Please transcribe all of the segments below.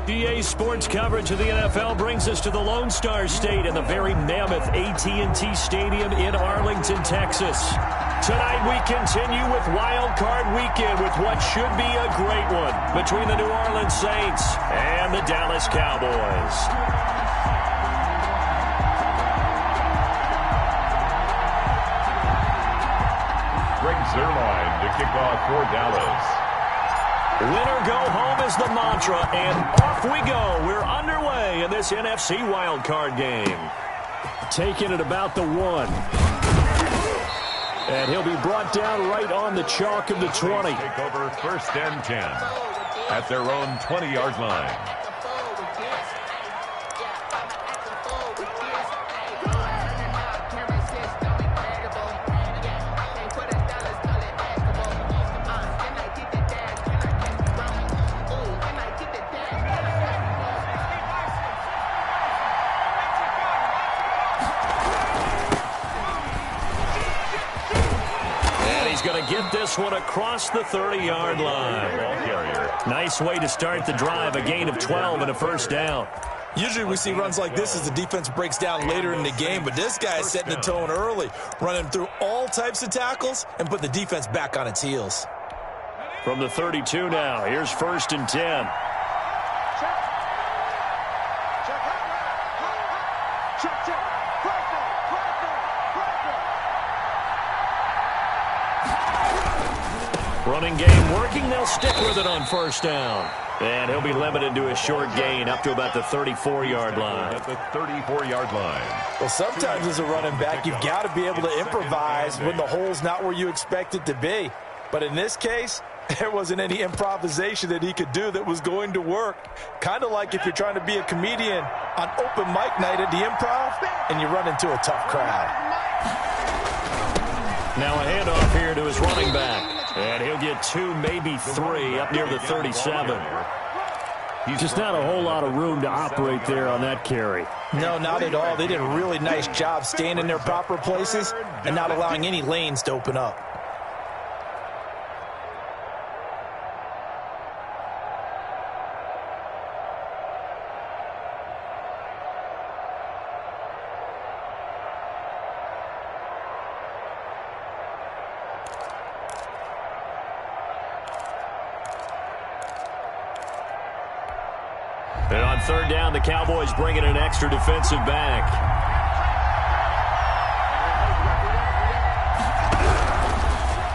EA Sports coverage of the NFL brings us to the Lone Star State and the very mammoth AT&T Stadium in Arlington, Texas. Tonight we continue with Wild Card Weekend with what should be a great one between the New Orleans Saints and the Dallas Cowboys. Greg Zuerlein to kick off for Dallas. Winner go home is the mantra, and off we go. We're underway in this NFC wildcard game. Taking it about the 1. And he'll be brought down right on the chalk of the 20. Take over 1st and 10 at their own 20-yard line. Get this one across the 30-yard line. Nice way to start the drive, a gain of 12 and a first down. Usually we see runs like this as the defense breaks down later in the game, but this guy is setting the tone early, running through all types of tackles and put the defense back on its heels. From the 32 now, here's 1st and 10. Running game working. They'll stick with it on 1st down. And he'll be limited to a short gain up to about the 34-yard line. At the 34-yard line. Well, sometimes as a running back, you've got to be able to improvise when the hole's not where you expect it to be. But in this case, there wasn't any improvisation that he could do that was going to work. Kind of like if you're trying to be a comedian on open mic night at the Improv and you run into a tough crowd. Now a handoff here to his running back. And he'll get 2, maybe 3 up near the 37. Just not a whole lot of room to operate there on that carry. No, not at all. They did a really nice job staying in their proper places and not allowing any lanes to open up. And on 3rd down, the Cowboys bring in an extra defensive back.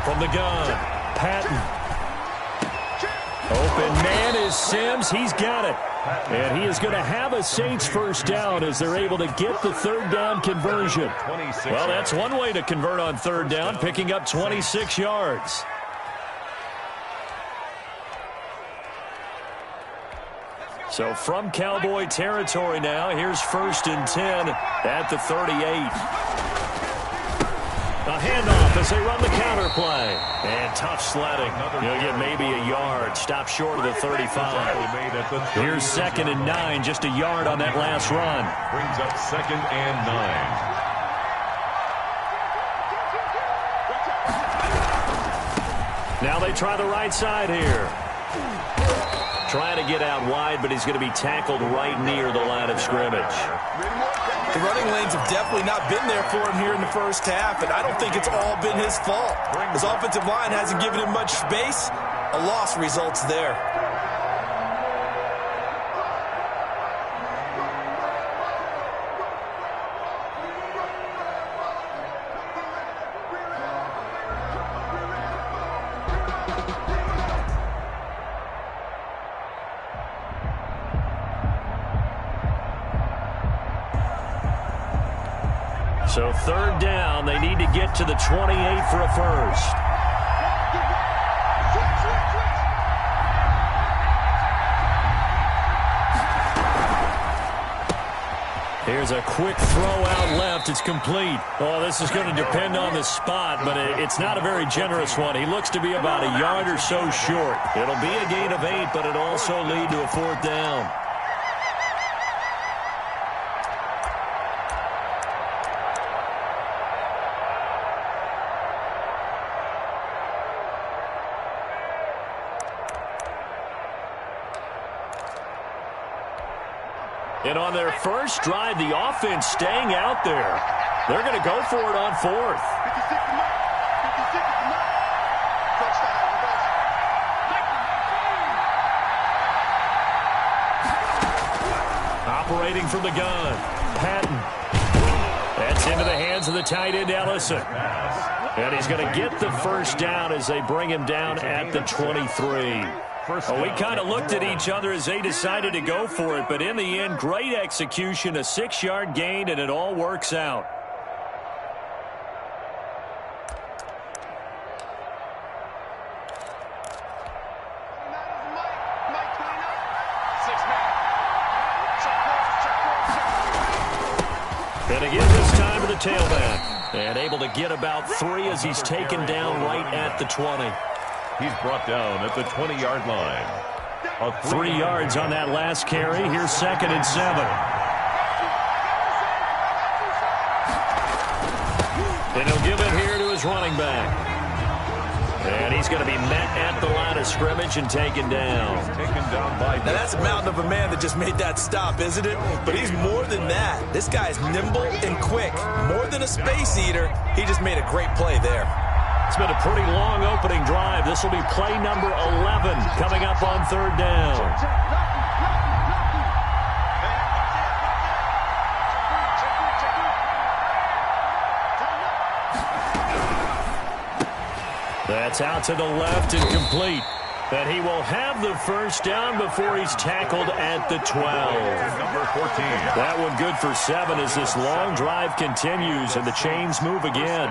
From the gun, Patton. Open man is Sims. He's got it. And he is going to have a Saints 1st down as they're able to get the 3rd down conversion. Well, that's one way to convert on 3rd down, picking up 26 yards. So from Cowboy territory now, here's 1st and 10 at the 38. A handoff as they run the counter play. And tough sledding. He'll get maybe a yard. Stop short of the 35. Here's 2nd and 9, just a yard on that last run. Brings up 2nd and 9. Now they try the right side here. Trying to get out wide, but he's going to be tackled right near the line of scrimmage. The running lanes have definitely not been there for him here in the first half, and I don't think it's all been his fault. His offensive line hasn't given him much space. A loss results there. So 3rd down, they need to get to the 28 for a first. Here's a quick throw out left. It's complete. Oh, this is going to depend on the spot, but it's not a very generous one. He looks to be about a yard or so short. It'll be a gain of 8, but it'll also lead to a 4th down. And on their first drive, the offense staying out there. They're going to go for it on fourth. Operating from the gun, Patton. That's into the hands of the tight end, Ellison. And he's going to get the first down as they bring him down at the 23. We kind of looked at each other as they decided to go for it, but in the end, great execution, a 6-yard gain, and it all works out. And again this time to the tailback. And able to get about 3 as he's taken down right at the 20. He's brought down at the 20-yard line. 3 yards on that last carry. Here's 2nd and 7. And he'll give it here to his running back. And he's going to be met at the line of scrimmage and taken down. Now that's a mountain of a man that just made that stop, isn't it? But he's more than that. This guy's nimble and quick. More than a space eater, he just made a great play there. It's been a pretty long opening drive. This will be play number 11 coming up on 3rd down. That's out to the left and complete. And he will have the first down before he's tackled at the 12. Number 14. That one good for 7 as this long drive continues and the chains move again.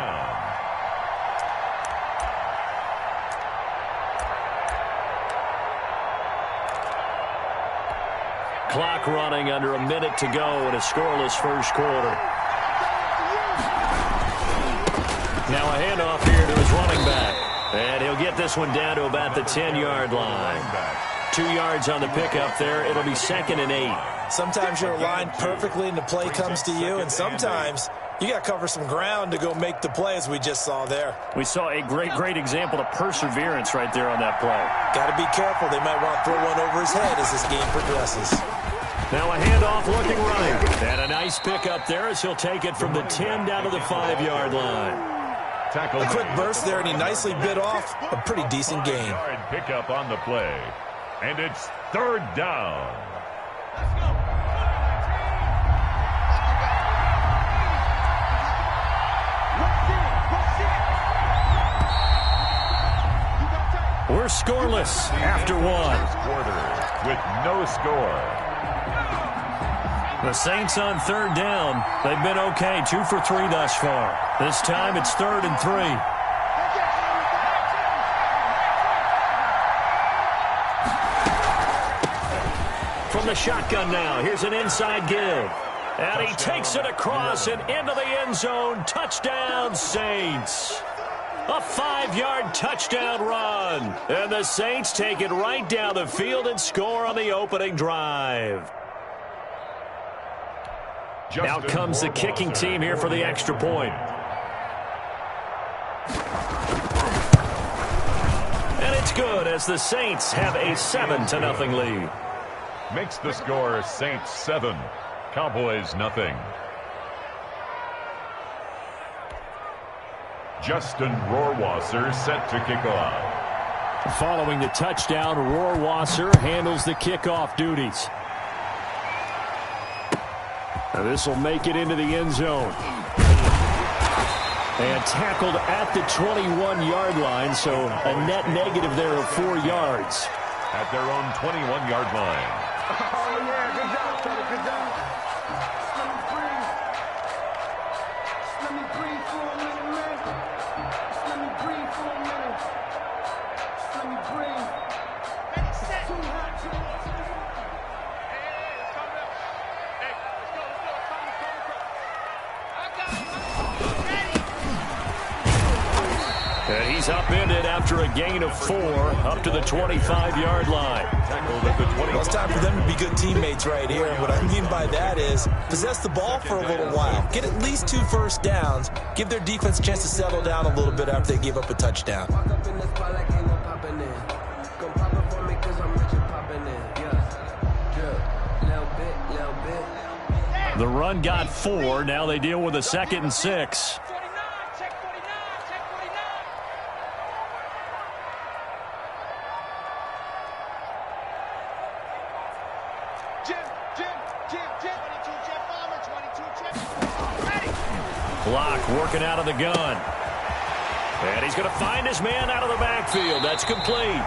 Clock running under a minute to go in a scoreless first quarter. Now a handoff here to his running back. And he'll get this one down to about the 10-yard line. 2 yards on the pickup there. It'll be 2nd and 8. Sometimes you're aligned perfectly and the play comes to you, and sometimes you got to cover some ground to go make the play, as we just saw there. We saw a great example of perseverance right there on that play. Got to be careful. They might want to throw one over his head as this game progresses. Now a handoff looking right. And a nice pickup there as he'll take it from the 10 down to the 5-yard line. A quick burst there, and he nicely bit off a pretty decent gain. Pick up on the play, and it's 3rd down. We're scoreless after 1. Quarter with no score. The Saints on 3rd down. They've been okay, 2 for 3 thus far. This time it's 3rd and 3. From the shotgun now, here's an inside give. And he takes it across and into the end zone. Touchdown, Saints. A 5-yard touchdown run. And the Saints take it right down the field and score on the opening drive. Out comes the kicking team here for the extra point. And it's good as the Saints have a 7-0 lead. Makes the score Saints 7, Cowboys nothing. Justin Rohrwasser set to kick off. Following the touchdown, Rohrwasser handles the kickoff duties. Now this will make it into the end zone. And tackled at the 21-yard line, so a net negative there of 4 yards. At their own 21-yard line. Oh, yeah, good job, fella, good job. Just let me breathe for a minute, man. Just let me breathe for a minute. Just let me breathe. It's too hot, too hot. And he's upended after a gain of 4 up to the 25-yard line. Tackled at the 20. Well, it's time for them to be good teammates right here. And what I mean by that is possess the ball for a little while. Get at least 2 first downs. Give their defense a chance to settle down a little bit after they give up a touchdown. Walk up in the spot like ain't no popping in. Come pop it for me 'cause I'm rich and popping in. Yeah. Little bit, little bit. The run got 4. Now they deal with a 2nd and 6. Block working out of the gun. And he's going to find his man out of the backfield. That's complete.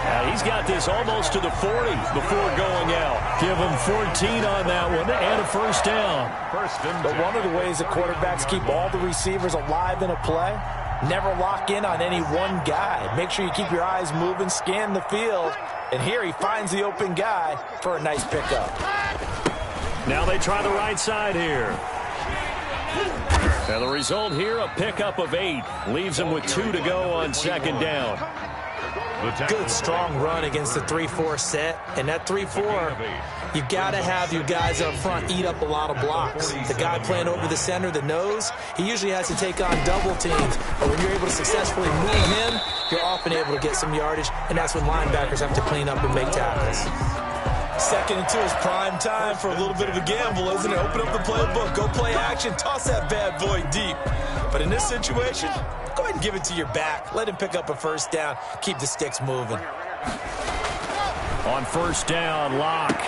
Now he's got this almost to the 40 before going out. Give him 14 on that one and a first down. But one of the ways that quarterbacks keep all the receivers alive in a play, never lock in on any one guy. Make sure you keep your eyes moving, scan the field. And here he finds the open guy for a nice pickup. Now they try the right side here. And the result here, a pickup of 8. Leaves him with 2 to go on 2nd down. Good, strong run against the 3-4 set. And that 3-4, you've got to have your guys up front eat up a lot of blocks. The guy playing over the center, the nose, he usually has to take on double teams. But when you're able to successfully move him, you're often able to get some yardage. And that's when linebackers have to clean up and make tackles. 2nd and 2 is prime time for a little bit of a gamble, isn't it? Open up the playbook, go play action, toss that bad boy deep. But in this situation, go ahead and give it to your back. Let him pick up a first down. Keep the sticks moving. On first down, Locke.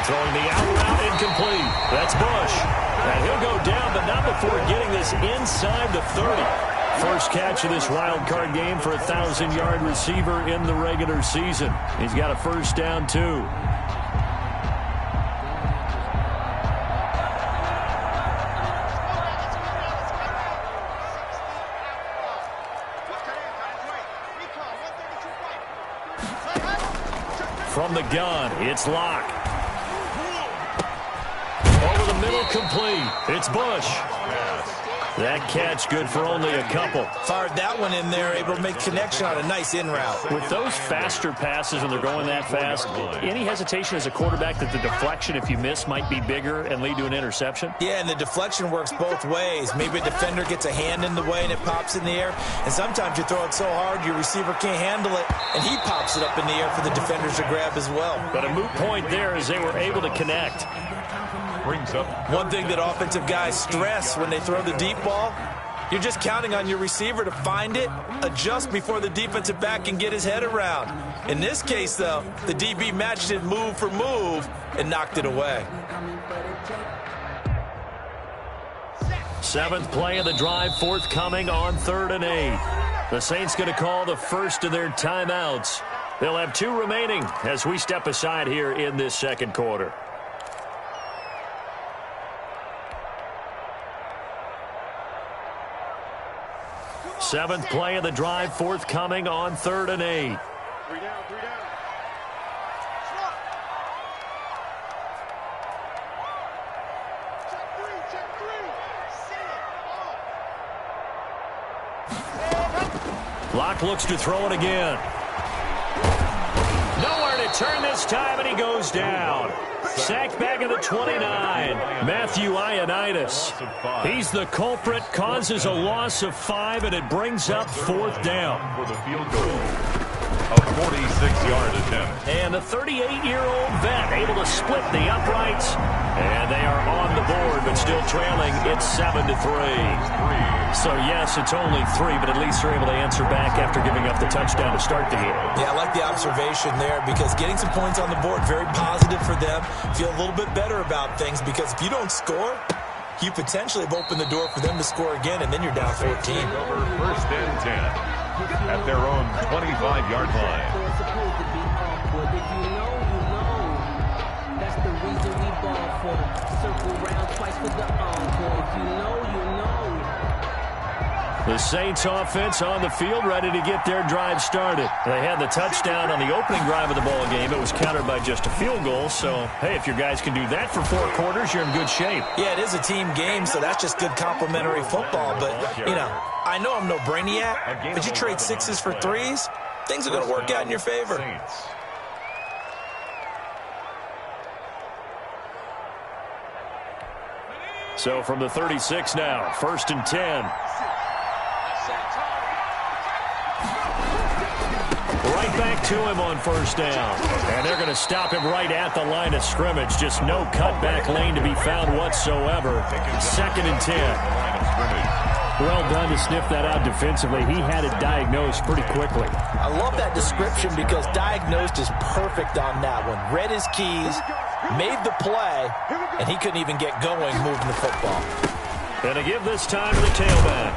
Throwing the out route incomplete. That's Bush. And he'll go down, but not before getting this inside the 30. First catch of this wild card game for a 1,000-yard receiver in the regular season. He's got a first down, too. From the gun, it's Locke. Over the middle, complete. It's Bush. That catch good for only a couple. Fired that one in there, able to make connection on a nice in route. With those faster passes and they're going that fast, any hesitation as a quarterback that the deflection, if you miss, might be bigger and lead to an interception? Yeah, and the deflection works both ways. Maybe a defender gets a hand in the way and it pops in the air. And sometimes you throw it so hard your receiver can't handle it, and he pops it up in the air for the defenders to grab as well. But a moot point there is they were able to connect. One thing that offensive guys stress when they throw the deep ball, you're just counting on your receiver to find it, adjust before the defensive back can get his head around. In this case, though, the DB matched it move for move and knocked it away. 7th play of the drive, forthcoming on 3rd and 8. The Saints going to call the first of their timeouts. They'll have 2 remaining as we step aside here in this 2nd quarter. Seventh play of the drive, forthcoming on 3rd and 8. 3 down, 3 down. Check 3. Locke looks to throw it again. Nowhere to turn this time, and he goes down. Sacked back at the 29. Matthew Ioannidis. He's the culprit, causes a loss of 5, and it brings up 4th down. For the field goal. A 46-yard attempt. And the 38-year-old vet able to split the uprights. And they are on the board, but still trailing. It's 7-3. So, yes, it's only 3, but at least they're able to answer back after giving up the touchdown to start the game. Yeah, I like the observation there because getting some points on the board, very positive for them. Feel a little bit better about things because if you don't score, you potentially have opened the door for them to score again, and then you're down 14. Over 1st and 10 at their own 25-yard line. That's the reason we ball for. Circle round twice for the encore. If you know, you know. The Saints offense on the field, ready to get their drive started. They had the touchdown on the opening drive of the ball game. It was countered by just a field goal. So, hey, if your guys can do that for 4 quarters, you're in good shape. Yeah, it is a team game, so that's just good complimentary football. But, you know, I know I'm no brainiac, but you trade 6s for 3s, things are going to work out in your favor. So from the 36 now, 1st and 10. Right back to him on first down. And they're going to stop him right at the line of scrimmage. Just no cutback lane to be found whatsoever. 2nd and 10. Well done to sniff that out defensively. He had it diagnosed pretty quickly. I love that description because diagnosed is perfect on that one. Read his keys, made the play, and he couldn't even get going moving the football. And to give this time to the tailback.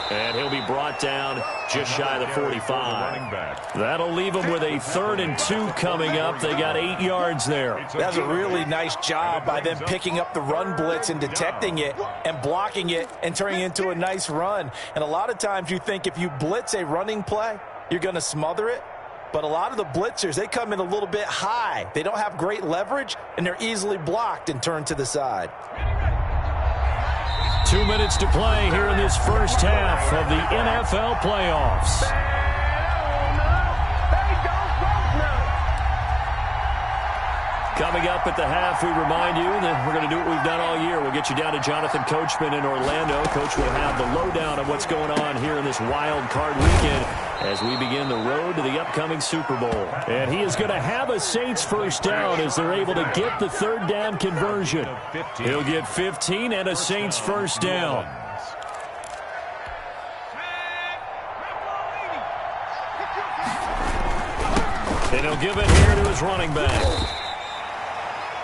And he'll be brought down just shy of the 45. That'll leave him with a 3rd and 2 coming up. They got 8 yards there. That's a really nice job by them picking up the run blitz and detecting it and blocking it and turning it into a nice run. And a lot of times you think if you blitz a running play, you're going to smother it. But a lot of the blitzers, they come in a little bit high. They don't have great leverage, and they're easily blocked and turned to the side. 2 minutes to play here in this first half of the NFL playoffs. Coming up at the half, we remind you that we're going to do what we've done all year. We'll get you down to Jonathan Coachman in Orlando. Coach will have the lowdown of what's going on here in this wild card weekend as we begin the road to the upcoming Super Bowl. And he is going to have a Saints first down as they're able to get the 3rd down conversion. He'll get 15 and a Saints first down. And he'll give it here to his running back.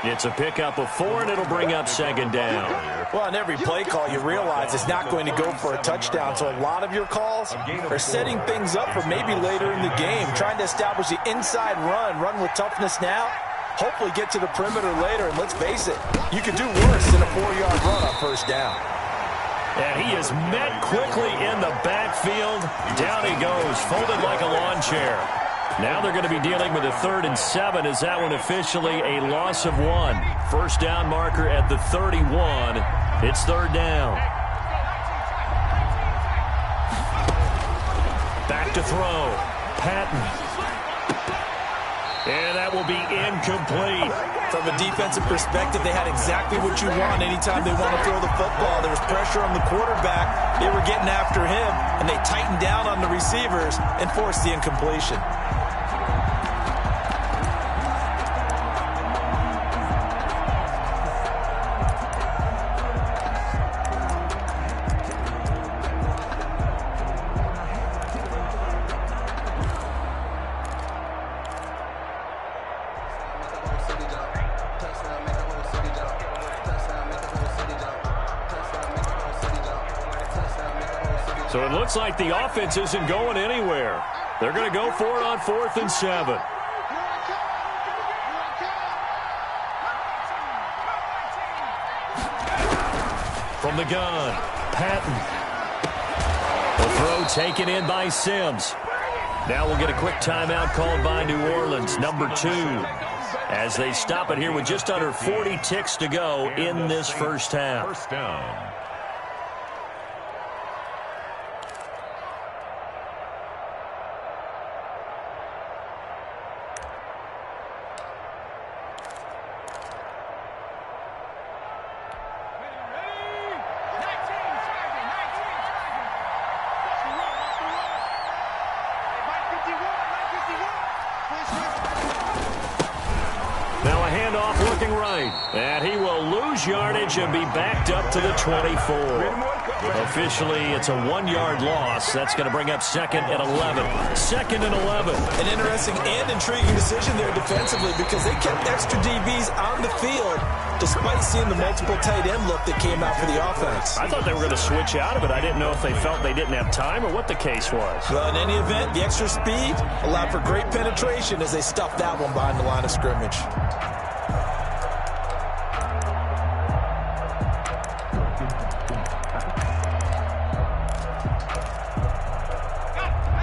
It's a pickup of 4, and it'll bring up 2nd down. Well, on every play call, you realize it's not going to go for a touchdown. So a lot of your calls are setting things up for maybe later in the game, trying to establish the inside run with toughness now, hopefully get to the perimeter later. And let's face it, you could do worse than a 4-yard run on first down. And he is met quickly in the backfield. Down he goes, folded like a lawn chair. Now they're going to be dealing with a 3rd and 7. Is that one officially a loss of 1? First down marker at the 31. It's 3rd down. Back to throw. Patton. And that will be incomplete. From a defensive perspective, they had exactly what you want anytime they want to throw the football. There was pressure on the quarterback. They were getting after him, and they tightened down on the receivers and forced the incompletion. So it looks like the offense isn't going anywhere. They're going to go for it on 4th and 7. From the gun, Patton. The throw taken in by Sims. Now we'll get a quick timeout called by New Orleans, number 2, as they stop it here with just under 40 ticks to go in this first half. First down. And he will lose yardage and be backed up to the 24. Officially, it's a 1-yard loss. That's going to bring up 2nd and 11. 2nd and 11. An interesting and intriguing decision there defensively because they kept extra DBs on the field despite seeing the multiple tight end look that came out for the offense. I thought they were going to switch out of it. I didn't know if they felt they didn't have time or what the case was. Well, in any event, the extra speed allowed for great penetration as they stuffed that one behind the line of scrimmage.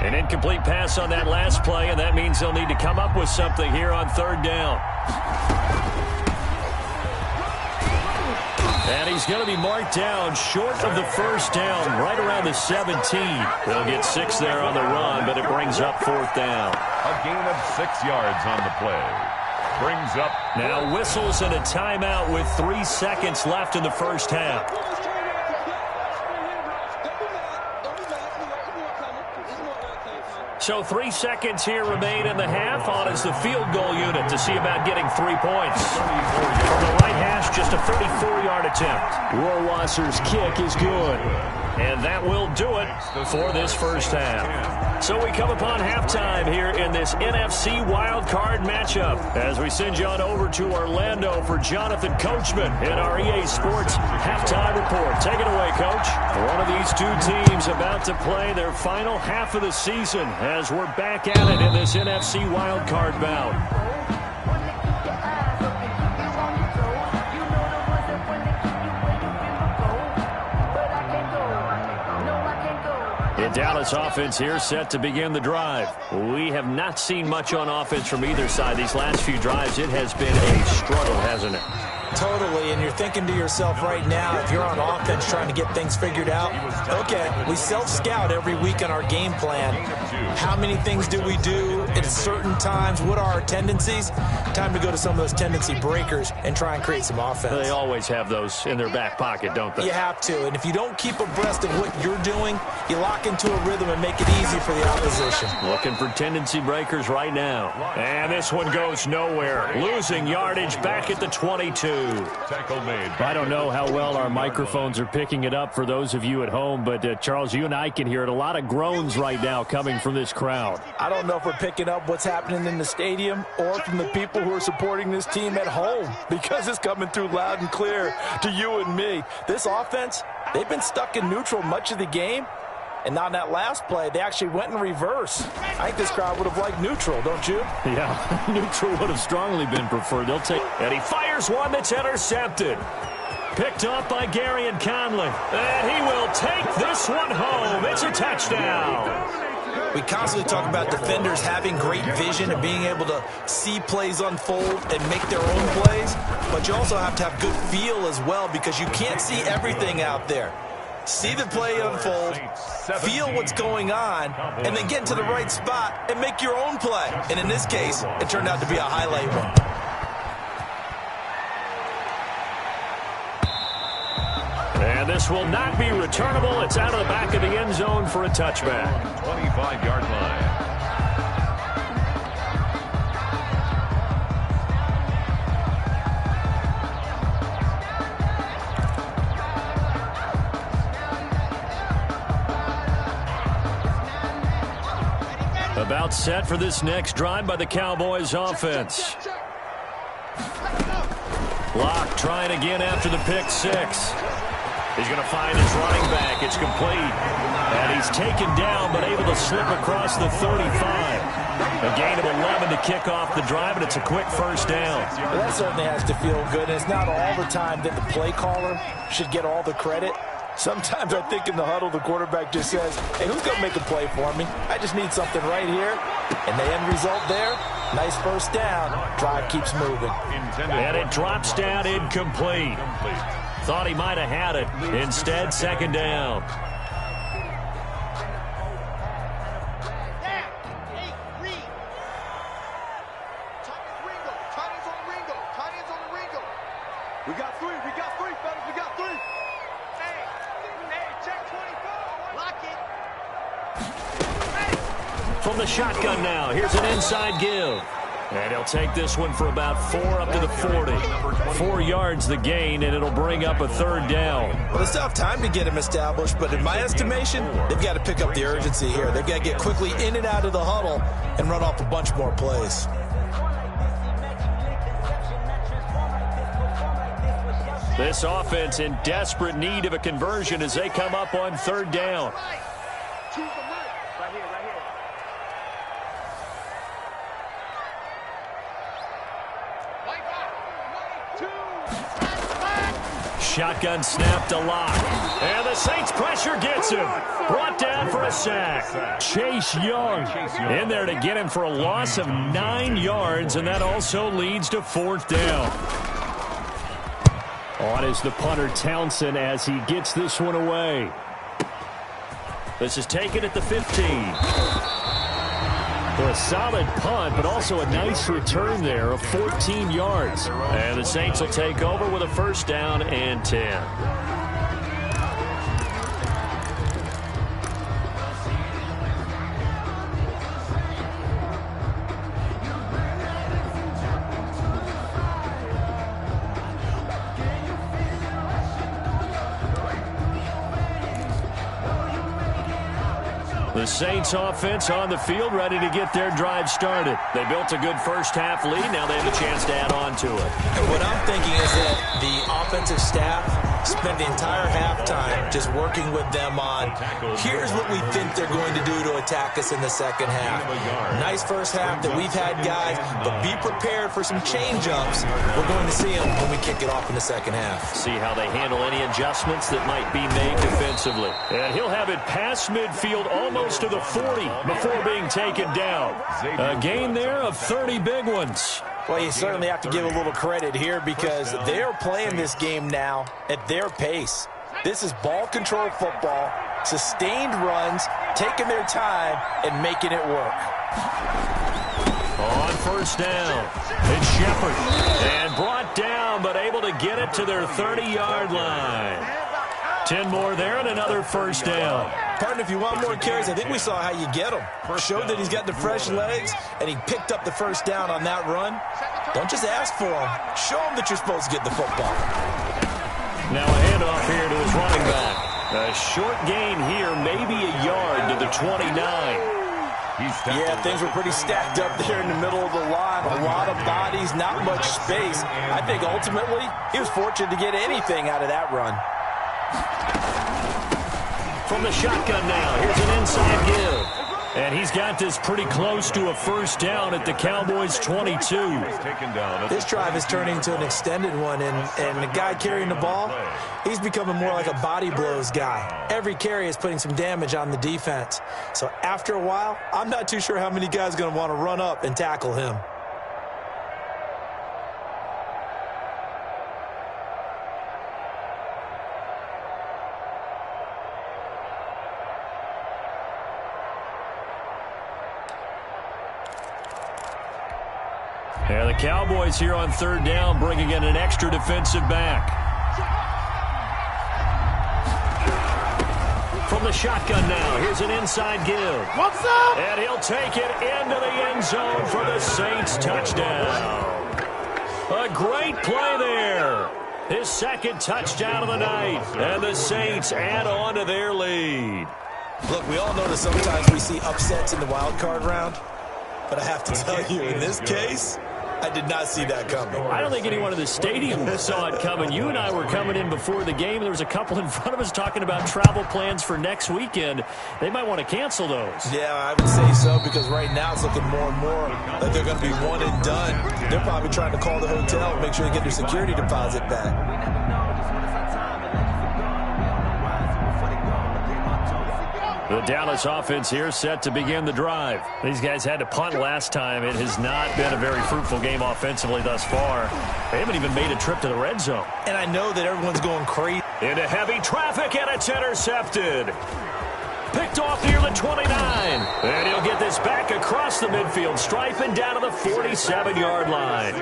An incomplete pass on that last play, and that means they'll need to come up with something here on 3rd down. And he's going to be marked down short of the first down, right around the 17. They'll get 6 there on the run, but it brings up 4th down. A gain of 6 yards on the play. Brings up. Now whistles and a timeout with 3 seconds left in the first half. So 3 seconds here remain in the half. On is the field goal unit to see about getting 3 points. From the right hash, just a 34-yard attempt. Rohrwasser's kick is good. And that will do it for this first half. So we come upon halftime here in this NFC wildcard matchup as we send you on over to Orlando for Jonathan Coachman in our EA Sports halftime report. Take it away, Coach. One of these two teams about to play their final half of the season as we're back at it in this NFC wildcard bout. The Dallas offense here set to begin the drive. We have not seen much on offense from either side these last few drives. It has been a struggle, hasn't it? Totally, and you're thinking to yourself right now, if you're on offense trying to get things figured out, okay, we self-scout every week in our game plan. How many things do we do at certain times? What are our tendencies? Time to go to some of those tendency breakers and try and create some offense. They always have those in their back pocket, don't they? You have to, and if you don't keep abreast of what you're doing, you lock into a rhythm and make it easy for the opposition. Looking for tendency breakers right now. And this one goes nowhere. Losing yardage back at the 22. Tackle made. I don't know how well our microphones are picking it up for those of you at home, but Charles, you and I can hear it. A lot of groans right now coming from this crowd. I don't know if we're picking up what's happening in the stadium or from the people who are supporting this team at home, because it's coming through loud and clear to you and me. This offense, they've been stuck in neutral much of the game. And on that last play, they actually went in reverse. I think this crowd would have liked neutral, don't you? Yeah, neutral would have strongly been preferred. They'll take, and he fires one that's intercepted. Picked up by Garyon Conley. And he will take this one home. It's a touchdown. We constantly talk about defenders having great vision and being able to see plays unfold and make their own plays. But you also have to have good feel as well, because you can't see everything out there. See the play unfold, feel what's going on, and then get into the right spot and make your own play. And in this case, it turned out to be a highlight one. And this will not be returnable. It's out of the back of the end zone for a touchback. 25-yard line. About set for this next drive by the Cowboys offense. Locke trying again after the pick six. He's going to find his running back. It's complete. And he's taken down but able to slip across the 35. A gain of 11 to kick off the drive, and it's a quick first down. Well, that certainly has to feel good. And it's not all the time that the play caller should get all the credit. Sometimes I think in the huddle, the quarterback just says, hey, who's going to make a play for me? I just need something right here. And the end result there, nice first down. Drive keeps moving. And it drops down incomplete. Thought he might have had it. Instead, second down. We got three, fellas, we got three. Hey, check 24. Lock it. From the shotgun now, here's an inside give. And he'll take this one for about 4 up to the 40. 4 yards the gain, and it'll bring up a third down. Well, they still have time to get him established, but in my estimation, they've got to pick up the urgency here. They've got to get quickly in and out of the huddle and run off a bunch more plays. This offense in desperate need of a conversion as they come up on third down. Shotgun snap to Locke. And the Saints pressure gets him. Brought down for a sack. Chase Young in there to get him for a loss of 9 yards, and that also leads to fourth down. On is the punter Townsend as he gets this one away. This is taken at the 15. For a solid punt, but also a nice return there of 14 yards. And the Saints will take over with a first down and 10. Saints offense on the field, ready to get their drive started. They built a good first-half lead. Now they have a chance to add on to it. And what I'm thinking is that the offensive staff spent the entire halftime just working with them on, here's what we think they're going to do to attack us in the second half. Nice first half that we've had, guys, but be prepared for some change-ups. We're going to see them when we kick it off in the second half. See how they handle any adjustments that might be made defensively. And he'll have it past midfield almost to the 40 before being taken down. A gain there of 30 big ones. Well, you certainly have to give a little credit here because they're playing this game now at their pace. This is ball control football, sustained runs, taking their time, and making it work. On first down, it's Shepard. And brought down, but able to get it to their 30-yard line. 10 more there and another first down. Partner, if you want more carries, I think we saw how you get him. Showed that he's got the fresh legs, and he picked up the first down on that run. Don't just ask for him. Show him that you're supposed to get the football. Now a handoff here to his running back. A short gain here, maybe a yard to the 29. Yeah, things were pretty stacked up there in the middle of the line. A lot of bodies, not much space. I think ultimately he was fortunate to get anything out of that run. From the shotgun now, here's an inside give. And he's got this pretty close to a first down at the Cowboys' 22. This drive is turning into an extended one, and the guy carrying the ball, he's becoming more like a body blows guy. Every carry is putting some damage on the defense. So after a while, I'm not too sure how many guys are going to want to run up and tackle him. And the Cowboys here on third down bringing in an extra defensive back. From the shotgun now, here's an inside give. What's up? And he'll take it into the end zone for the Saints touchdown. A great play there. His second touchdown of the night. And the Saints add on to their lead. Look, we all know that sometimes we see upsets in the wild card round. But I have to tell you, in this case, I did not see that coming. I don't think anyone in the stadium saw it coming. You and I were coming in before the game. There was a couple in front of us talking about travel plans for next weekend. They might want to cancel those. Yeah, I would say so, because right now it's looking more and more like they're going to be one and done. They're probably trying to call the hotel and make sure they get their security deposit back. The Dallas offense here set to begin the drive. These guys had to punt last time. It has not been a very fruitful game offensively thus far. They haven't even made a trip to the red zone. And I know that everyone's going crazy. Into heavy traffic, and it's intercepted. Picked off near the 29. And he'll get this back across the midfield stripe and down to the 47-yard line.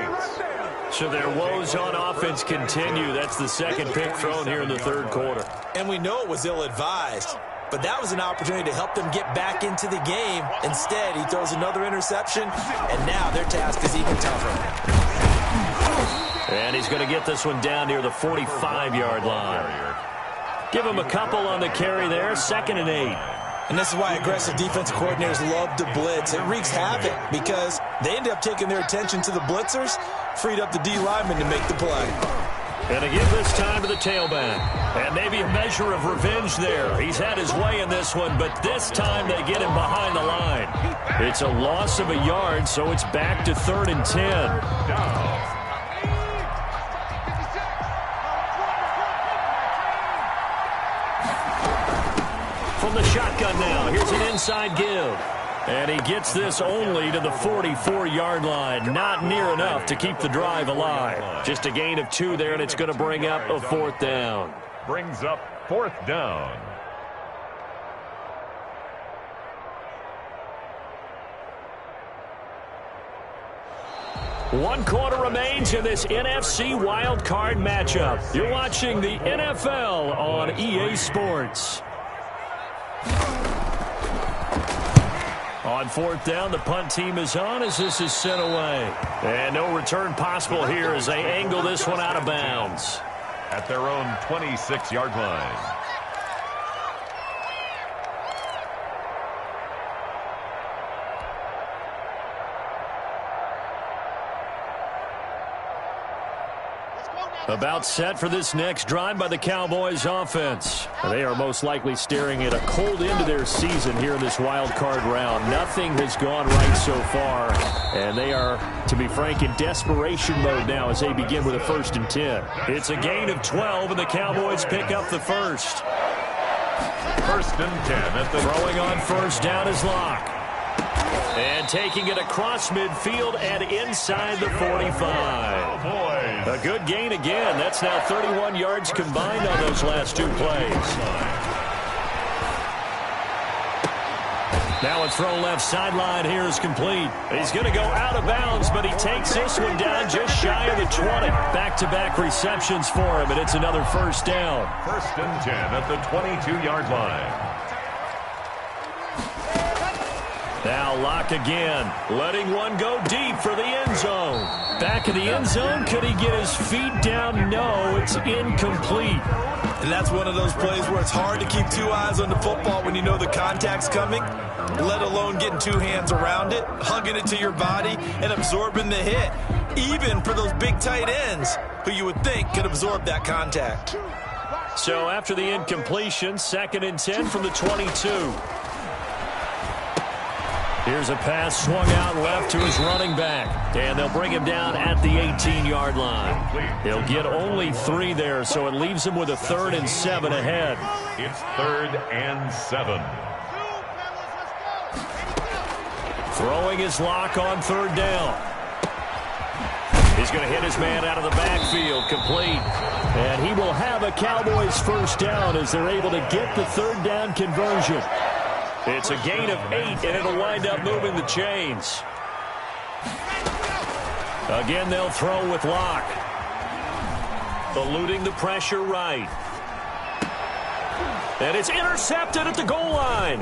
So their woes on offense continue. That's the second pick thrown here in the third quarter. And we know it was ill-advised. But that was an opportunity to help them get back into the game. Instead, he throws another interception, and now their task is even tougher. And he's going to get this one down near the 45-yard line. Give him a couple on the carry there, 2nd and 8. And this is why aggressive defensive coordinators love to blitz. It wreaks havoc because they end up taking their attention to the blitzers, freed up the D lineman to make the play. And again this time to the tailback. And maybe a measure of revenge there. He's had his way in this one, but this time they get him behind the line. It's a loss of a yard, so it's back to 3rd and 10. From the shotgun now, here's an inside give. And he gets this only to the 44-yard line. Not near enough to keep the drive alive. Just a gain of 2 there, and it's going to bring up a 4th down. Brings up 4th down. One quarter remains in this NFC wild card matchup. You're watching the NFL on EA Sports. On 4th down, the punt team is on as this is sent away. And no return possible here as they angle this one out of bounds. At their own 26-yard line. About set for this next drive by the Cowboys offense. They are most likely staring at a cold end to their season here in this wild card round. Nothing has gone right so far, and they are, to be frank, in desperation mode now as they begin with a 1st and 10. It's a gain of 12, and the Cowboys pick up the first. 1st and 10 at the throwing on 1st down is Locke. And taking it across midfield and inside the 45. A good gain again. That's now 31 yards combined on those last 2 plays. Now a throw left sideline here is complete. He's going to go out of bounds, but he takes this one down just shy of the 20. Back-to-back receptions for him, and it's another 1st down. 1st and 10 at the 22-yard line. Now Locke again, letting one go deep for the end zone. Back in the end zone, could he get his feet down? No, it's incomplete. And that's one of those plays where it's hard to keep 2 eyes on the football when you know the contact's coming, let alone getting 2 hands around it, hugging it to your body, and absorbing the hit, even for those big tight ends who you would think could absorb that contact. So after the incompletion, 2nd and 10 from the 22. Here's a pass swung out left to his running back. And they'll bring him down at the 18-yard line. He'll get only 3 there, so it leaves him with a 3rd and 7 ahead. It's 3rd and 7. Throwing his Locke on 3rd down. He's going to hit his man out of the backfield, complete. And he will have a Cowboys 1st down as they're able to get the 3rd down conversion. It's a gain of 8, and it'll wind up moving the chains. Again, they'll throw with Locke. Eluding the pressure right. And it's intercepted at the goal line.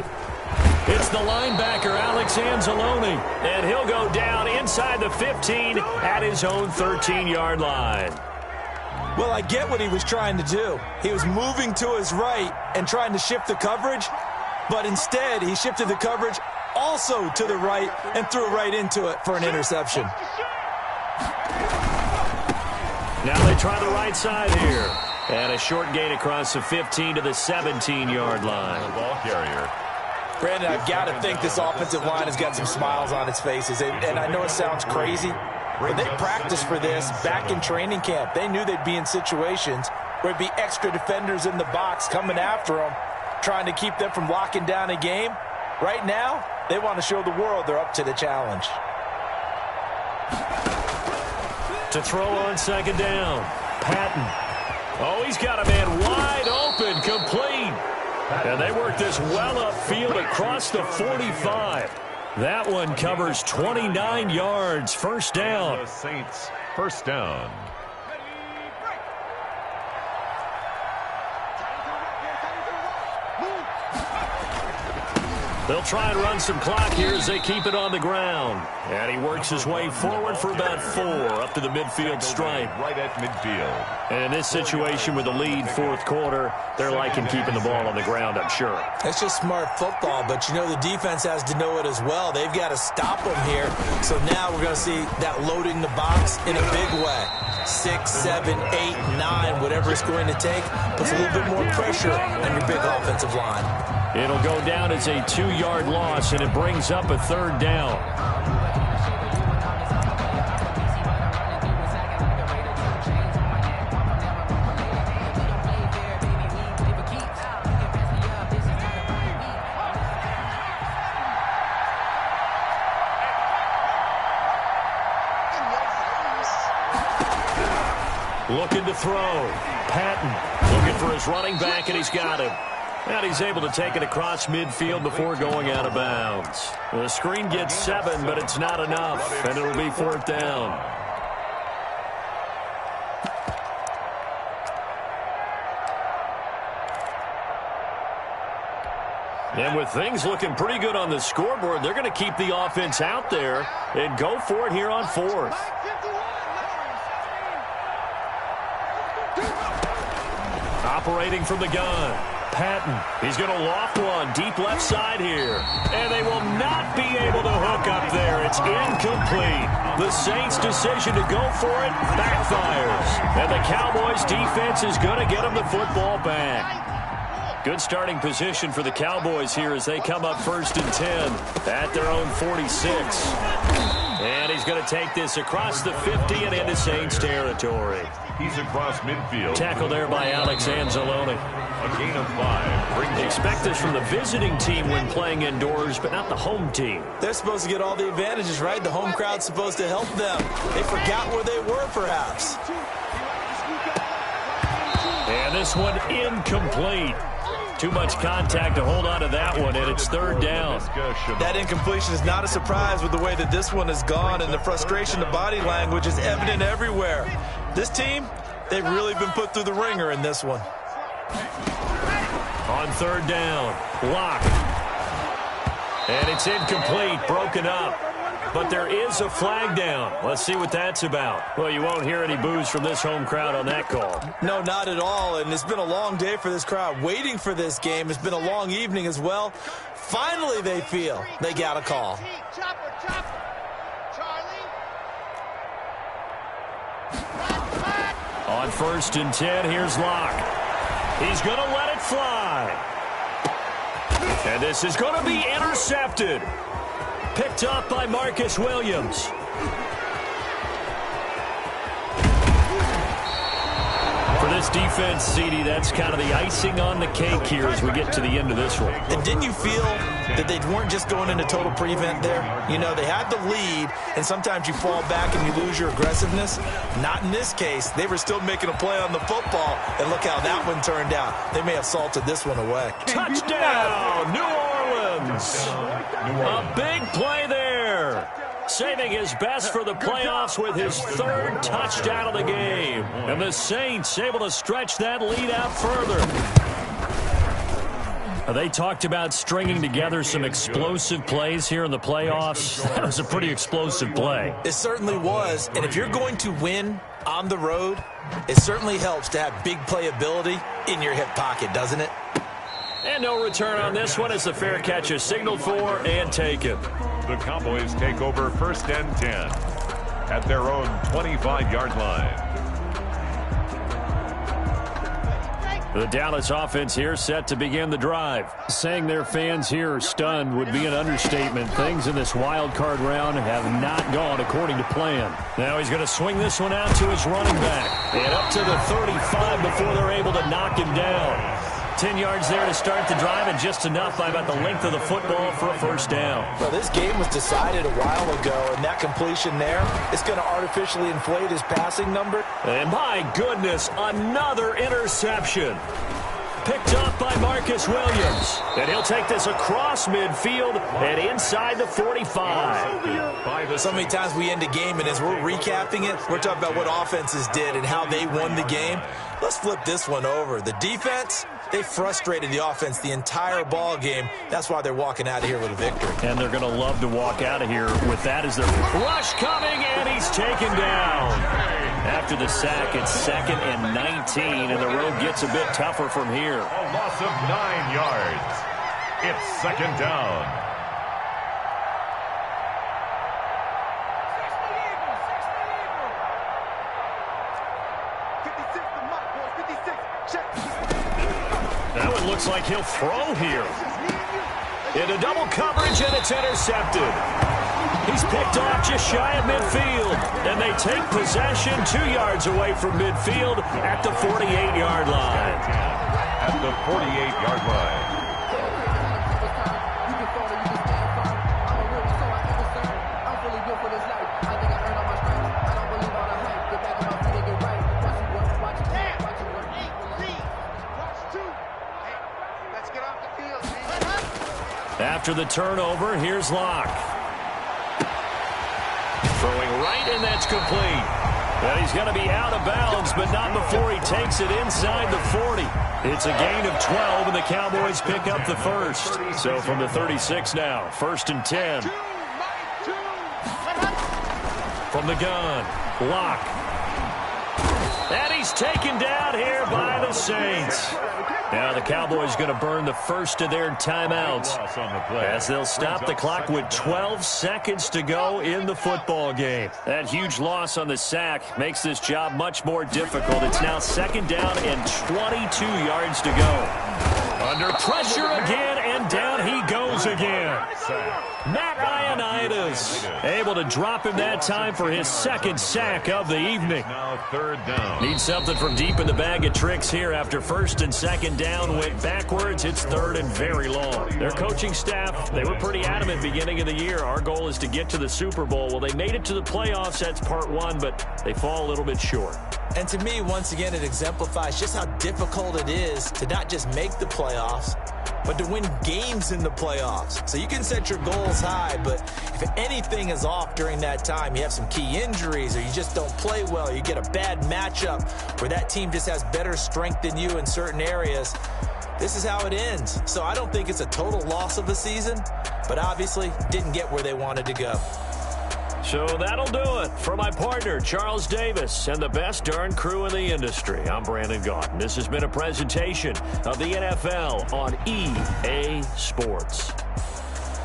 It's the linebacker, Alex Anzalone. And he'll go down inside the 15 at his own 13-yard line. Well, I get what he was trying to do. He was moving to his right and trying to shift the coverage. But instead, he shifted the coverage also to the right and threw right into it for an interception. Now they try the right side here. And a short gain across the 15 to the 17-yard line. The ball carrier. Brandon, I've got to think this offensive line has got some smiles on its faces. And I know it sounds crazy, but they practiced for this back in training camp. They knew they'd be in situations where there'd be extra defenders in the box coming after them, trying to keep them from locking down a game. Right now, they want to show the world they're up to the challenge. To throw on 2nd down, Patton. Oh, he's got a man wide open, complete. And they work this well upfield across the 45. That one covers 29 yards, 1st down. The Saints, 1st down. They'll try and run some clock here as they keep it on the ground. And he works his way forward for about 4 up to the midfield stripe. Right at midfield. And in this situation with the lead 4th quarter, they're liking keeping the ball on the ground, I'm sure. It's just smart football, but you know the defense has to know it as well. They've got to stop them here. So now we're going to see that loading the box in a big way. 6, 7, 8, 9, whatever it's going to take, puts a little bit more pressure on your big offensive line. It'll go down as a 2-yard loss, and it brings up a 3rd down. Looking to throw. Patton looking for his running back, and he's got him. And he's able to take it across midfield before going out of bounds. The screen gets 7, but it's not enough, and it'll be 4th down. And with things looking pretty good on the scoreboard, they're going to keep the offense out there and go for it here on 4th. Operating from the gun. Patton. He's going to loft one deep left side here. And they will not be able to hook up there. It's incomplete. The Saints' decision to go for it backfires. And the Cowboys' defense is going to get them the football back. Good starting position for the Cowboys here as they come up 1st and 10 at their own 46. And he's going to take this across the 50 and into Saints territory. He's across midfield. Tackle there by Alex Anzalone. A gain of 5. Expect this from the visiting team when playing indoors, but not the home team. They're supposed to get all the advantages, right? The home crowd's supposed to help them. They forgot where they were, perhaps. And this one incomplete. Too much contact to hold on to that one, and it's 3rd down. That incompletion is not a surprise with the way that this one has gone, and the frustration, the body language is evident everywhere. This team, they've really been put through the ringer in this one. On 3rd down, Locke. And it's incomplete, broken up. But there is a flag down. Let's see what that's about. Well, you won't hear any boos from this home crowd on that call. No, not at all, and it's been a long day for this crowd waiting for this game. It's been a long evening as well. Finally, they feel they got a call. On 1st and 10, here's Locke. He's going to let it fly. And this is going to be intercepted. Picked up by Marcus Williams. For this defense, CD, that's kind of the icing on the cake here as we get to the end of this one. And didn't you feel that they weren't just going into total prevent there? You know, they had the lead, and sometimes you fall back and you lose your aggressiveness. Not in this case. They were still making a play on the football, and look how that one turned out. They may have salted this one away. Touchdown, New Orleans. A big play there. Saving his best for the playoffs with his 3rd touchdown of the game. And the Saints able to stretch that lead out further. They talked about stringing together some explosive plays here in the playoffs. That was a pretty explosive play. It certainly was. And if you're going to win on the road, it certainly helps to have big playability in your hip pocket, doesn't it? And no return on this one as the fair catch is signaled for and taken. The Cowboys take over 1st and 10 at their own 25-yard line. The Dallas offense here set to begin the drive. Saying their fans here are stunned would be an understatement. Things in this wild card round have not gone according to plan. Now he's going to swing this one out to his running back. And up to the 35 before they're able to knock him down. 10 yards there to start the drive, and just enough by about the length of the football for a 1st down. Well, this game was decided a while ago, and that completion there is going to artificially inflate his passing number. And my goodness, another interception. Picked up by Marcus Williams. And he'll take this across midfield and inside the 45. So many times we end a game, and as we're recapping it, we're talking about what offenses did and how they won the game. Let's flip this one over. The defense, they frustrated the offense the entire ball game. That's why they're walking out of here with a victory. And they're going to love to walk out of here with that as their rush coming, and he's taken down. After the sack, it's 2nd and 19, and the road gets a bit tougher from here. A loss of 9 yards. It's 2nd down. That one looks like he'll throw here. Into double coverage, and it's intercepted. He's picked off just shy of midfield, and they take possession 2 yards away from midfield at the 48-yard line. At the 48-yard line. After the turnover, here's Locke. Throwing right, and that's complete. Well, he's going to be out of bounds, but not before he takes it inside the 40. It's a gain of 12, and the Cowboys pick up the 1st. So from the 36 now, 1st and 10. From the gun, Locke. And he's taken down here by the Saints. Now the Cowboys going to burn the first of their timeouts as they'll stop the clock with 12 seconds to go in the football game. That huge loss on the sack makes this job much more difficult. It's now 2nd down and 22 yards to go. Under pressure again, and down he goes again. Matt Ioannidis able to drop him that time for his 2nd sack of the evening. Now 3rd down. Need something from deep in the bag of tricks here after 1st and 2nd down went backwards. It's 3rd and very long. Their coaching staff, they were pretty adamant beginning of the year. Our goal is to get to the Super Bowl. Well, they made it to the playoffs. That's part 1, but they fall a little bit short. And to me, once again, it exemplifies just how difficult it is to not just make the playoffs, but to win games in the playoffs. So you can set your goals high, but if anything is off during that time, you have some key injuries or you just don't play well, you get a bad matchup where that team just has better strength than you in certain areas, this is how it ends. So I don't think it's a total loss of a season, but obviously didn't get where they wanted to go. So that'll do it for my partner, Charles Davis, and the best darn crew in the industry. I'm Brandon Gaudin. This has been a presentation of the NFL on EA Sports.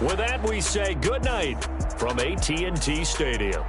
With that, we say good night from AT&T Stadium.